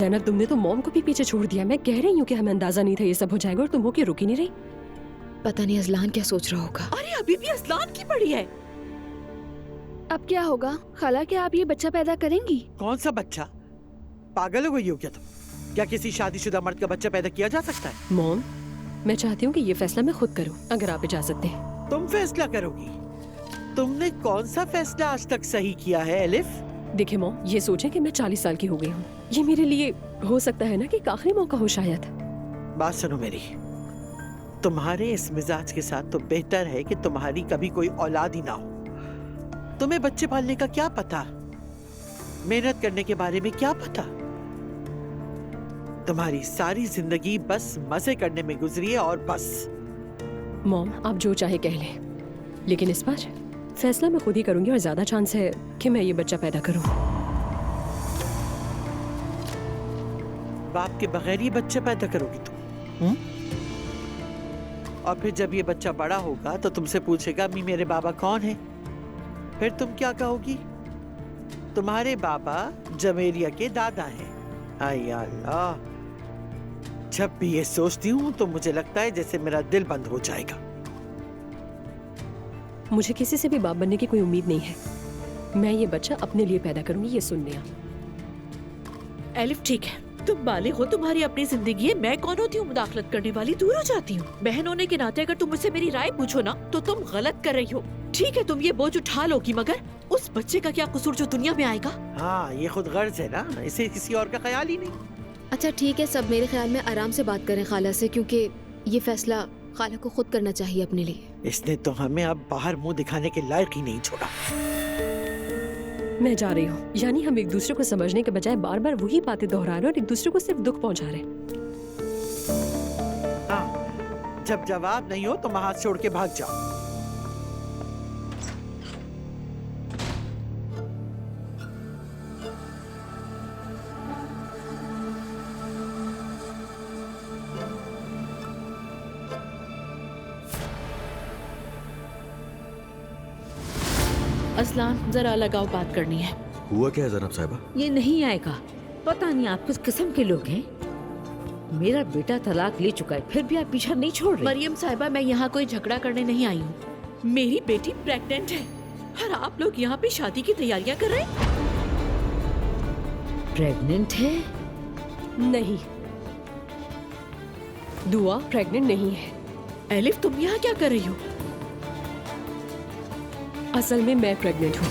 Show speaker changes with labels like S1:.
S1: भयानक, तुमने तो मॉम को भी पीछे छोड़ दिया। मैं कह रही हूँ कि हमें अंदाजा नहीं था ये सब हो जाएगा और तुम हो के रुक ही नहीं रही।
S2: पता नहीं अजलान क्या सोच रहा होगा।
S3: अरे अभी भी अजलान की पड़ी है।
S2: अब क्या होगा खाला, क्या आप ये बच्चा पैदा करेंगी?
S4: कौन सा बच्चा? पागल हो गई हो क्या तुम? क्या किसी शादीशुदा मर्द का बच्चा पैदा किया जा सकता है?
S1: मॉम, मैं चाहती हूँ कि ये फैसला मैं खुद करूँ, अगर आप इजाजत दें।
S4: तुम फैसला करोगी? तुमने कौन सा फैसला आज तक सही किया है एलिफ?
S1: देखिए मॉम, ये सोचें कि मैं 40 साल की हो गई हूँ। ये मेरे लिए हो सकता है ना कि एक आखिरी मौका हो शायद।
S4: बात सुनो मेरी, तुम्हारे इस मिजाज के साथ तो बेहतर है कि तुम्हारी कभी कोई औलाद ही ना हो। तुम्हें बच्चे पालने का क्या पता, मेहनत करने के बारे में क्या पता? तुम्हारी सारी जिंदगी बस मजे करने में गुजरी है और बस।
S1: मॉम, आप जो चाहे कह लें, लेकिन इस बार फैसला मैं खुद ही करूंगी और ज्यादा चांस है कि मैं ये बच्चा पैदा करूं।
S4: बाप के बगैर ये बच्चा पैदा करोगी तुम? और फिर जब ये बच्चा बड़ा होगा तो तुमसे पूछेगा अम्मी मेरे बाबा कौन है? फिर तुम क्या कहोगी? तुम्हारे बाबा जमेलिया के दादा हैं। आय अल्लाह, जब भी ये सोचती हूँ तो मुझे लगता है जैसे मेरा दिल बंद हो जाएगा।
S1: मुझे किसी से भी बाप बनने की कोई उम्मीद नहीं है। मैं ये बच्चा अपने लिए पैदा करूंगी, ये सुन लिया।
S3: एलिफ ठीक है, तुम बालिग हो, तुम्हारी अपनी जिंदगी है। मैं कौन होती हूँ मुदाखलत करने वाली? दूर हो जाती हूँ। बहन होने के नाते अगर तुम मुझसे मेरी राय पूछो ना तो तुम गलत कर रही हो। ठीक है, तुम ये बोझ उठा लोगी, मगर उस बच्चे का क्या कसूर जो दुनिया में आएगा?
S4: हाँ, ये खुद गर्ज है ना, इसे किसी और का ख्याल ही नहीं।
S2: अच्छा ठीक है, सब मेरे ख्याल में आराम से बात करें खाला से, क्योंकि ये फैसला खाला को खुद करना चाहिए अपने लिए।
S4: इसने तो हमें अब बाहर मुंह दिखाने के लायक ही नहीं छोड़ा।
S1: मैं जा रही हूँ। यानी हम एक दूसरे को समझने के बजाय बार बार वही बातें दोहरा रहे हैं और एक दूसरे को सिर्फ दुख पहुंचा रहे हैं।
S4: हाँ, जब जवाब नहीं हो तो हाथ छोड़ के भाग जाओ।
S3: अजलान, जरा लगाओ, बात करनी है।
S5: हुआ क्या है जनाब साहिबा?
S6: ये नहीं आएगा। पता नहीं आप किस किस्म के लोग हैं। मेरा बेटा तलाक ले चुका है, फिर भी आप पीछा नहीं छोड़ रहे।
S3: मरियम साहिबा, मैं यहाँ कोई झगड़ा करने नहीं आई हूँ। मेरी बेटी प्रेग्नेंट है और आप लोग यहाँ पे शादी की तैयारियाँ कर रहे हैं।
S6: प्रेग्नेंट है?
S1: नहीं, दुआ प्रेग्नेंट नहीं है।
S3: एलिफ, तुम यहाँ क्या कर रही हो?
S1: असल में मैं प्रेग्नेंट हूँ।